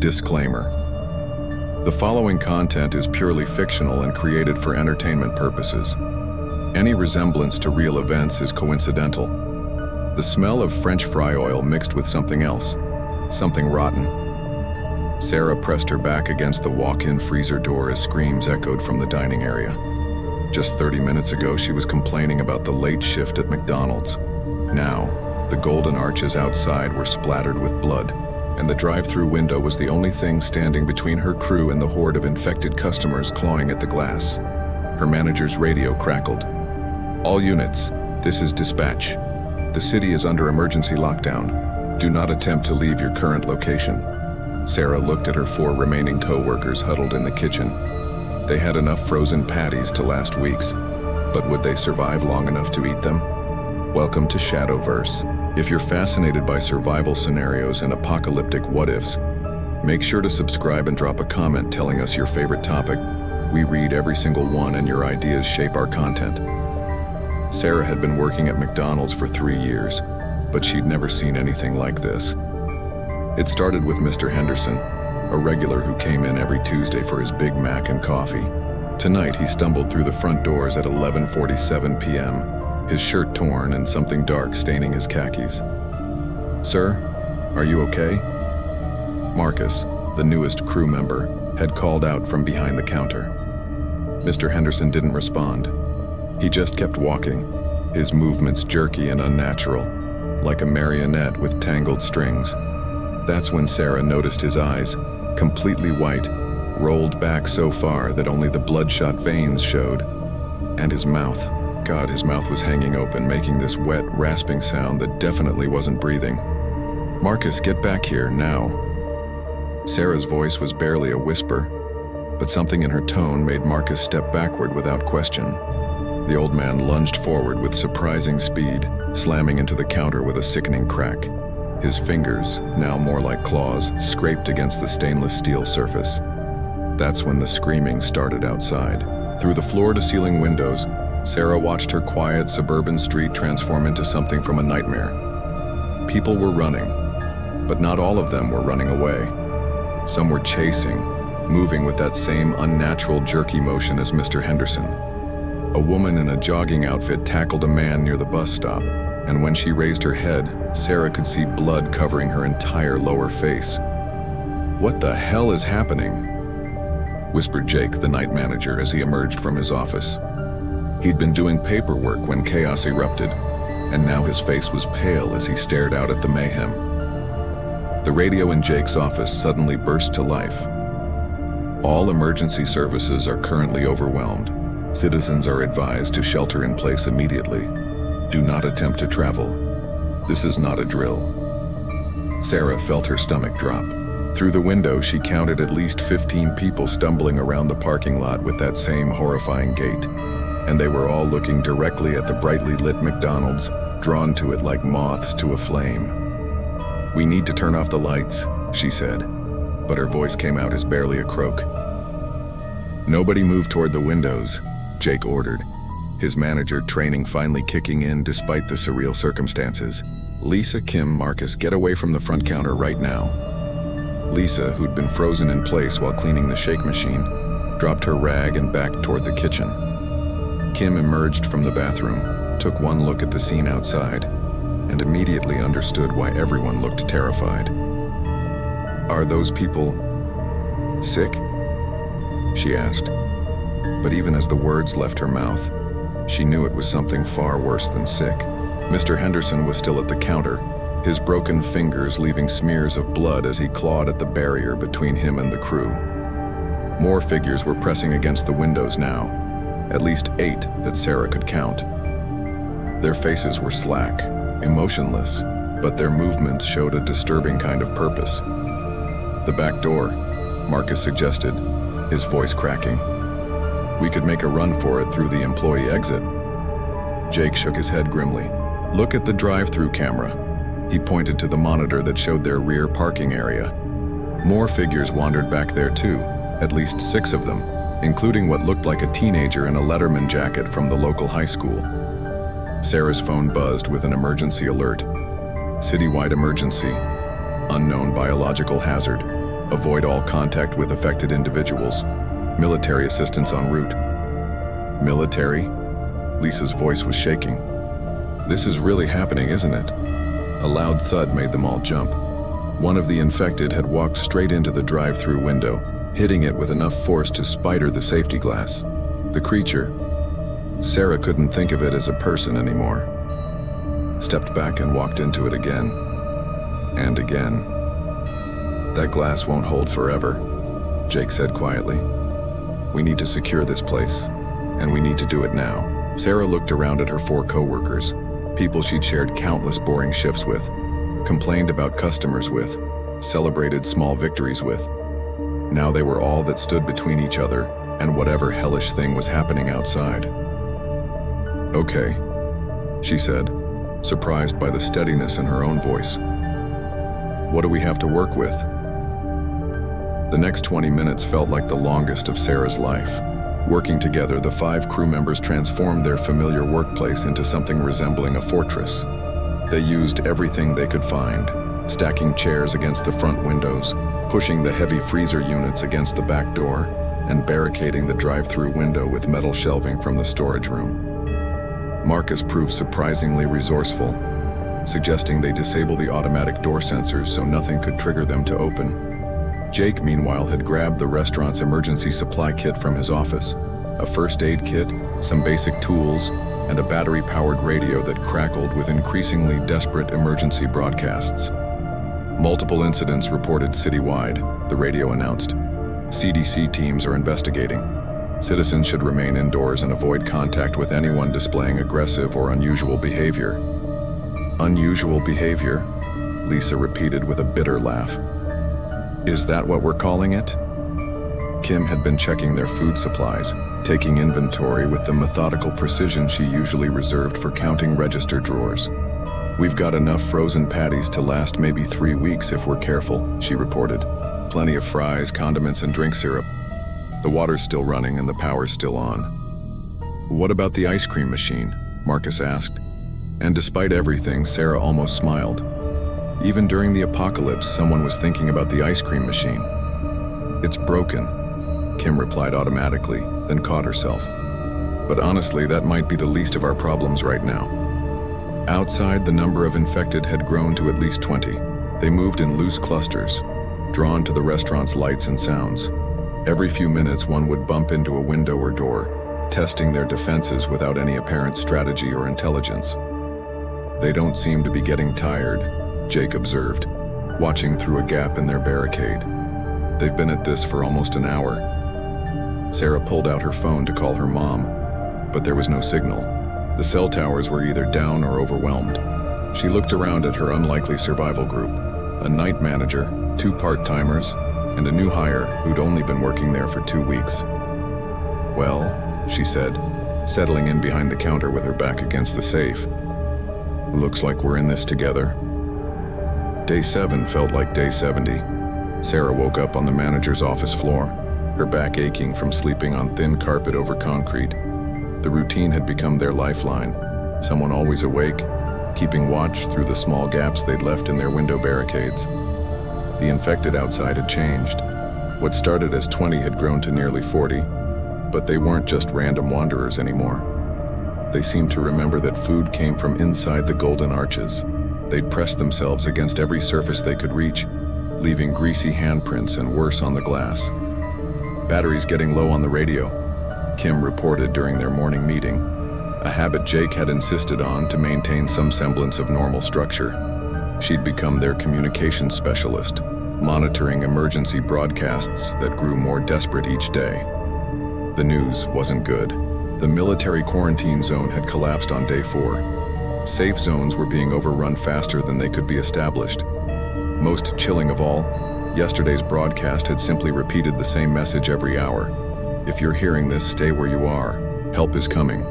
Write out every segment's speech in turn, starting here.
Disclaimer. The following content is purely fictional and created for entertainment purposes. Any resemblance to real events is coincidental. The smell of French fry oil mixed with something else, something rotten. Sarah pressed her back against the walk-in freezer door as screams echoed from the dining area. Just 30 minutes ago, she was complaining about the late shift at McDonald's. Now, the golden arches outside were splattered with blood, and the drive-thru window was the only thing standing between her crew and the horde of infected customers clawing at the glass. Her manager's radio crackled. "All units, this is dispatch. The city is under emergency lockdown. Do not attempt to leave your current location." Sarah looked at her 4 remaining co-workers huddled in the kitchen. They had enough frozen patties to last weeks, but would they survive long enough to eat them? Welcome to Shadowverse. If you're fascinated by survival scenarios and apocalyptic what-ifs, make sure to subscribe and drop a comment telling us your favorite topic. We read every single one and your ideas shape our content. Sarah had been working at McDonald's for 3 years, but she'd never seen anything like this. It started with Mr. Henderson, a regular who came in every Tuesday for his Big Mac and coffee. Tonight, he stumbled through the front doors at 11:47 p.m., his shirt torn and something dark staining his khakis. "Sir, are you okay?" Marcus, the newest crew member, had called out from behind the counter. Mr. Henderson didn't respond. He just kept walking, his movements jerky and unnatural, like a marionette with tangled strings. That's when Sarah noticed his eyes, completely white, rolled back so far that only the bloodshot veins showed. And his mouth. God, his mouth was hanging open, making this wet, rasping sound that definitely wasn't breathing. "Marcus, get back here, now." Sarah's voice was barely a whisper, but something in her tone made Marcus step backward without question. The old man lunged forward with surprising speed, slamming into the counter with a sickening crack. His fingers, now more like claws, scraped against the stainless steel surface. That's when the screaming started outside. Through the floor-to-ceiling windows, Sarah watched her quiet suburban street transform into something from a nightmare. People were running, but not all of them were running away. Some were chasing, moving with that same unnatural jerky motion as Mr. Henderson. A woman in a jogging outfit tackled a man near the bus stop, and when she raised her head, Sarah could see blood covering her entire lower face. "What the hell is happening?" whispered Jake, the night manager, as he emerged from his office. He'd been doing paperwork when chaos erupted, and now his face was pale as he stared out at the mayhem. The radio in Jake's office suddenly burst to life. "All emergency services are currently overwhelmed. Citizens are advised to shelter in place immediately. Do not attempt to travel. This is not a drill." Sarah felt her stomach drop. Through the window, she counted at least 15 people stumbling around the parking lot with that same horrifying gait. And they were all looking directly at the brightly lit McDonald's, drawn to it like moths to a flame. "We need to turn off the lights," she said, but her voice came out as barely a croak. "Nobody move toward the windows," Jake ordered, his manager training finally kicking in despite the surreal circumstances. "Lisa, Kim, Marcus, get away from the front counter right now." Lisa, who'd been frozen in place while cleaning the shake machine, dropped her rag and backed toward the kitchen. Kim emerged from the bathroom, took one look at the scene outside, and immediately understood why everyone looked terrified. "Are those people sick?" she asked. But even as the words left her mouth, she knew it was something far worse than sick. Mr. Henderson was still at the counter, his broken fingers leaving smears of blood as he clawed at the barrier between him and the crew. More figures were pressing against the windows now, at least 8 that Sarah could count. Their faces were slack, emotionless, but their movements showed a disturbing kind of purpose. "The back door," Marcus suggested, his voice cracking. "We could make a run for it through the employee exit." Jake shook his head grimly. "Look at the drive-thru camera." He pointed to the monitor that showed their rear parking area. More figures wandered back there too, at least 6 of them, including what looked like a teenager in a Letterman jacket from the local high school. Sarah's phone buzzed with an emergency alert. "Citywide emergency. Unknown biological hazard." Avoid all contact with affected individuals. Military assistance en route. Military? Lisa's voice was shaking. This is really happening, isn't it? A loud thud made them all jump. One of the infected had walked straight into the drive-thru window, hitting it with enough force to spider the safety glass. The creature, Sarah couldn't think of it as a person anymore, stepped back and walked into it again. And again. That glass won't hold forever, Jake said quietly. We need to secure this place, and we need to do it now. Sarah looked around at her 4 co-workers, people she'd shared countless boring shifts with, complained about customers with, celebrated small victories with. Now they were all that stood between each other and whatever hellish thing was happening outside. Okay, she said, surprised by the steadiness in her own voice. What do we have to work with? The next 20 minutes felt like the longest of Sarah's life. Working together, the 5 crew members transformed their familiar workplace into something resembling a fortress. They used everything they could find, stacking chairs against the front windows, pushing the heavy freezer units against the back door, and barricading the drive-thru window with metal shelving from the storage room. Marcus proved surprisingly resourceful, suggesting they disable the automatic door sensors so nothing could trigger them to open. Jake, meanwhile, had grabbed the restaurant's emergency supply kit from his office, a first aid kit, some basic tools, and a battery-powered radio that crackled with increasingly desperate emergency broadcasts. Multiple incidents reported citywide, the radio announced. CDC teams are investigating. Citizens should remain indoors and avoid contact with anyone displaying aggressive or unusual behavior. Unusual behavior? Lisa repeated with a bitter laugh. Is that what we're calling it? Kim had been checking their food supplies, taking inventory with the methodical precision she usually reserved for counting register drawers. We've got enough frozen patties to last maybe 3 weeks if we're careful, she reported. Plenty of fries, condiments, and drink syrup. The water's still running and the power's still on. What about the ice cream machine? Marcus asked. And despite everything, Sarah almost smiled. Even during the apocalypse, someone was thinking about the ice cream machine. It's broken, Kim replied automatically, then caught herself. But honestly, that might be the least of our problems right now. Outside, the number of infected had grown to at least 20. They moved in loose clusters, drawn to the restaurant's lights and sounds. Every few minutes, one would bump into a window or door, testing their defenses without any apparent strategy or intelligence. They don't seem to be getting tired, Jake observed, watching through a gap in their barricade. They've been at this for almost an hour. Sarah pulled out her phone to call her mom, but there was no signal. The cell towers were either down or overwhelmed. She looked around at her unlikely survival group, a night manager, 2 part-timers, and a new hire who'd only been working there for 2 weeks. Well, she said, settling in behind the counter with her back against the safe. Looks like we're in this together. Day 7 felt like day 70. Sarah woke up on the manager's office floor, her back aching from sleeping on thin carpet over concrete. The routine had become their lifeline, someone always awake, keeping watch through the small gaps they'd left in their window barricades. The infected outside had changed. What started as 20 had grown to nearly 40, but they weren't just random wanderers anymore. They seemed to remember that food came from inside the golden arches. They'd pressed themselves against every surface they could reach, leaving greasy handprints and worse on the glass. Batteries getting low on the radio, Kim reported during their morning meeting, a habit Jake had insisted on to maintain some semblance of normal structure. She'd become their communications specialist, monitoring emergency broadcasts that grew more desperate each day. The news wasn't good. The military quarantine zone had collapsed on day 4. Safe zones were being overrun faster than they could be established. Most chilling of all, yesterday's broadcast had simply repeated the same message every hour. If you're hearing this, stay where you are. Help is coming.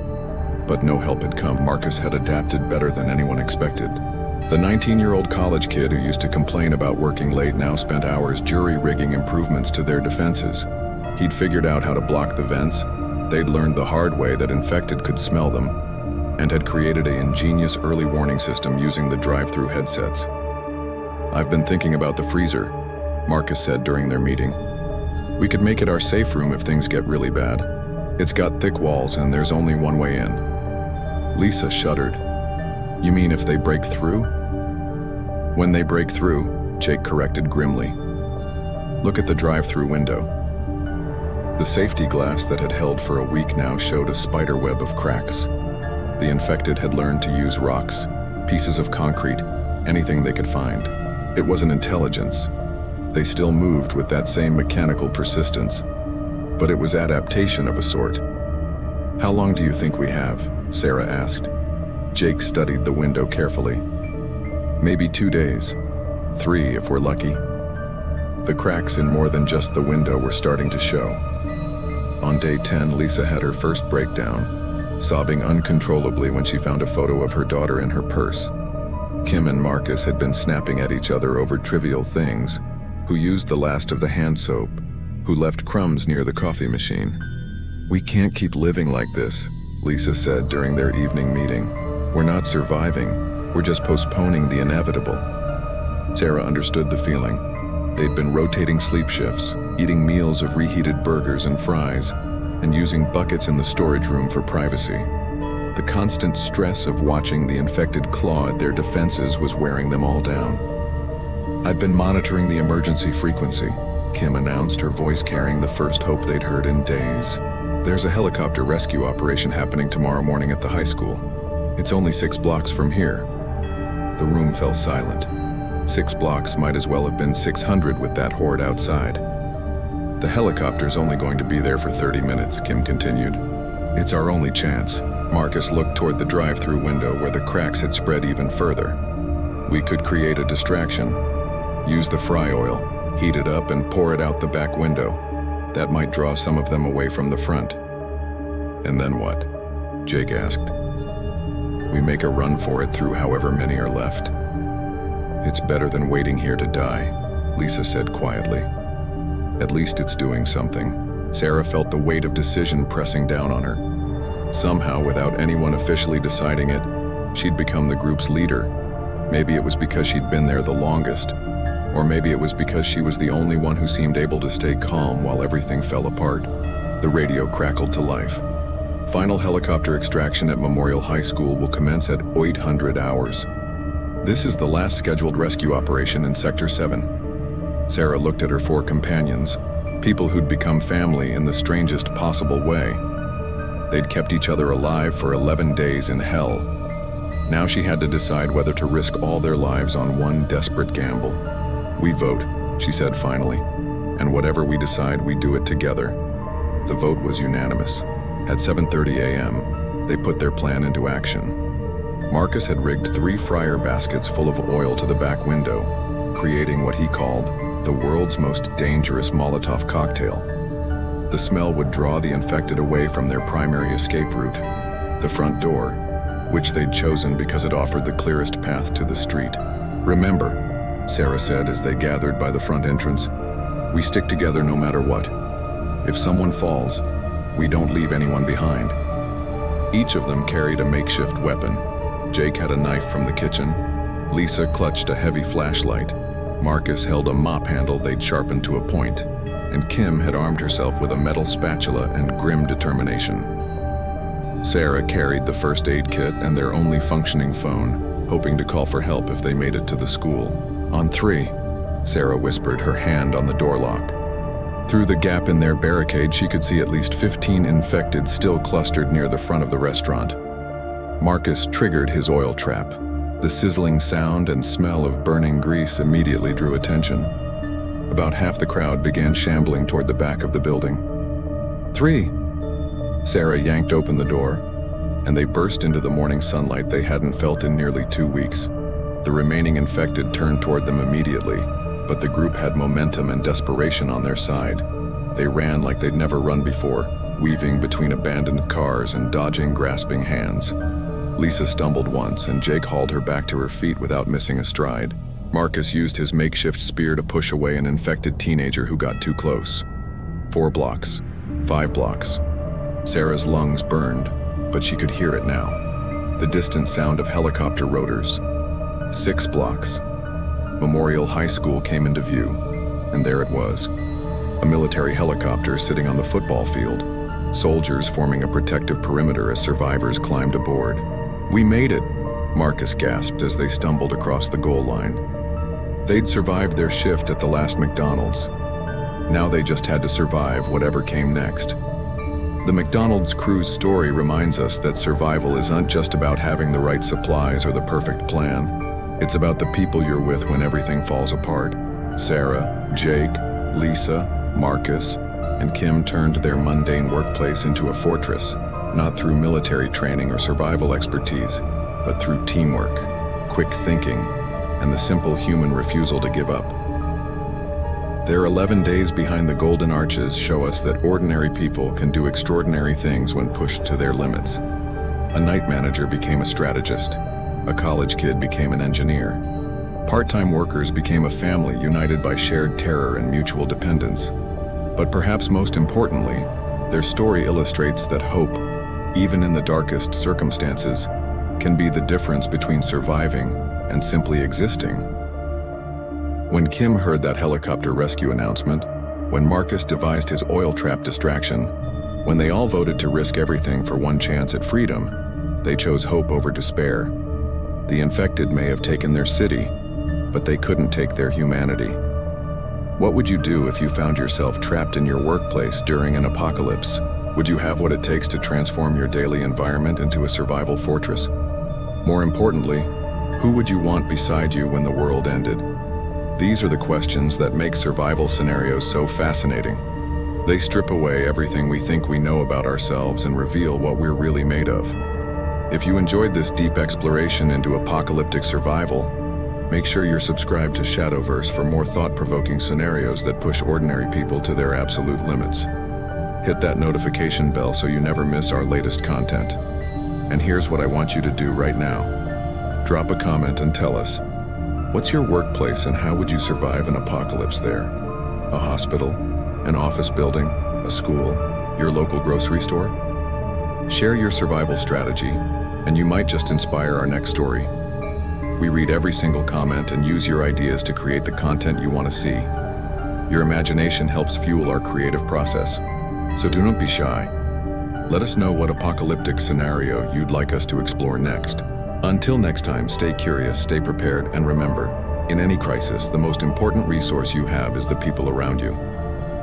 But no help had come. Marcus had adapted better than anyone expected. The 19-year-old college kid who used to complain about working late now spent hours jury-rigging improvements to their defenses. He'd figured out how to block the vents. They'd learned the hard way that infected could smell them, and had created an ingenious early warning system using the drive-thru headsets. I've been thinking about the freezer, Marcus said during their meeting. "We could make it our safe room if things get really bad. It's got thick walls and there's only one way in." Lisa shuddered. "You mean if they break through?" "When they break through," Jake corrected grimly. "Look at the drive-thru window." The safety glass that had held for a week now showed a spider web of cracks. The infected had learned to use rocks, pieces of concrete, anything they could find. It wasn't intelligence. They still moved with that same mechanical persistence, but it was adaptation of a sort. "How long do you think we have?" Sarah asked. Jake studied the window carefully. "Maybe 2 days. 3 if we're lucky." The cracks in more than just the window were starting to show. On day 10, Lisa had her first breakdown, sobbing uncontrollably when she found a photo of her daughter in her purse. Kim and Marcus had been snapping at each other over trivial things, who used the last of the hand soap, who left crumbs near the coffee machine. "We can't keep living like this," Lisa said during their evening meeting. "We're not surviving, we're just postponing the inevitable." Sarah understood the feeling. They'd been rotating sleep shifts, eating meals of reheated burgers and fries, and using buckets in the storage room for privacy. The constant stress of watching the infected claw at their defenses was wearing them all down. "I've been monitoring the emergency frequency," Kim announced, her voice carrying the first hope they'd heard in days. "There's a helicopter rescue operation happening tomorrow morning at the high school. It's only 6 blocks from here." The room fell silent. 6 blocks might as well have been 600 with that horde outside. "The helicopter's only going to be there for 30 minutes, Kim continued. "It's our only chance." Marcus looked toward the drive-thru window where the cracks had spread even further. "We could create a distraction. Use the fry oil, heat it up and pour it out the back window. That might draw some of them away from the front." "And then what?" Jake asked. "We make a run for it through however many are left." "It's better than waiting here to die," Lisa said quietly. "At least it's doing something." Sarah felt the weight of decision pressing down on her. Somehow, without anyone officially deciding it, she'd become the group's leader. Maybe it was because she'd been there the longest, or maybe it was because she was the only one who seemed able to stay calm while everything fell apart. The radio crackled to life. "Final helicopter extraction at Memorial High School will commence at 800 hours. This is the last scheduled rescue operation in Sector 7. Sarah looked at her 4 companions, people who'd become family in the strangest possible way. They'd kept each other alive for 11 days in hell. Now she had to decide whether to risk all their lives on one desperate gamble. "We vote," she said finally, "and whatever we decide, we do it together." The vote was unanimous. At 7:30 a.m., they put their plan into action. Marcus had rigged 3 fryer baskets full of oil to the back window, creating what he called the world's most dangerous Molotov cocktail. The smell would draw the infected away from their primary escape route, the front door, which they'd chosen because it offered the clearest path to the street. "Remember," Sarah said as they gathered by the front entrance, "we stick together no matter what. If someone falls, we don't leave anyone behind." Each of them carried a makeshift weapon. Jake had a knife from the kitchen. Lisa clutched a heavy flashlight. Marcus held a mop handle they'd sharpened to a point, and Kim had armed herself with a metal spatula and grim determination. Sarah carried the first aid kit and their only functioning phone, hoping to call for help if they made it to the school. "On 3, Sarah whispered, her hand on the door lock. Through the gap in their barricade, she could see at least 15 infected still clustered near the front of the restaurant. Marcus triggered his oil trap. The sizzling sound and smell of burning grease immediately drew attention. About half the crowd began shambling toward the back of the building. 3. Sarah yanked open the door, and they burst into the morning sunlight they hadn't felt in nearly 2 weeks. The remaining infected turned toward them immediately, but the group had momentum and desperation on their side. They ran like they'd never run before, weaving between abandoned cars and dodging grasping hands. Lisa stumbled once, and Jake hauled her back to her feet without missing a stride. Marcus used his makeshift spear to push away an infected teenager who got too close. 4 blocks, 5 blocks. Sarah's lungs burned, but she could hear it now. The distant sound of helicopter rotors. 6 blocks. Memorial High School came into view. And there it was. A military helicopter sitting on the football field. Soldiers forming a protective perimeter as survivors climbed aboard. "We made it," Marcus gasped as they stumbled across the goal line. They'd survived their shift at the last McDonald's. Now they just had to survive whatever came next. The McDonald's crew's story reminds us that survival isn't just about having the right supplies or the perfect plan. It's about the people you're with when everything falls apart. Sarah, Jake, Lisa, Marcus, and Kim turned their mundane workplace into a fortress, not through military training or survival expertise, but through teamwork, quick thinking, and the simple human refusal to give up. Their 11 days behind the golden arches show us that ordinary people can do extraordinary things when pushed to their limits. A night manager became a strategist. A college kid became an engineer. Part-time workers became a family united by shared terror and mutual dependence. But perhaps most importantly, their story illustrates that hope, even in the darkest circumstances, can be the difference between surviving and simply existing. When Kim heard that helicopter rescue announcement, when Marcus devised his oil trap distraction, when they all voted to risk everything for one chance at freedom, they chose hope over despair. The infected may have taken their city, but they couldn't take their humanity. What would you do if you found yourself trapped in your workplace during an apocalypse? Would you have what it takes to transform your daily environment into a survival fortress? More importantly, who would you want beside you when the world ended? These are the questions that make survival scenarios so fascinating. They strip away everything we think we know about ourselves and reveal what we're really made of. If you enjoyed this deep exploration into apocalyptic survival, make sure you're subscribed to Shadowverse for more thought-provoking scenarios that push ordinary people to their absolute limits. Hit that notification bell so you never miss our latest content. And here's what I want you to do right now. Drop a comment and tell us, what's your workplace and how would you survive an apocalypse there? A hospital, an office building, a school, your local grocery store? Share your survival strategy, and you might just inspire our next story. We read every single comment and use your ideas to create the content you want to see. Your imagination helps fuel our creative process, so do not be shy. Let us know what apocalyptic scenario you'd like us to explore next. Until next time, stay curious, stay prepared, and remember, in any crisis, the most important resource you have is the people around you.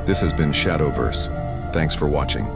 This has been Shadowverse. Thanks for watching.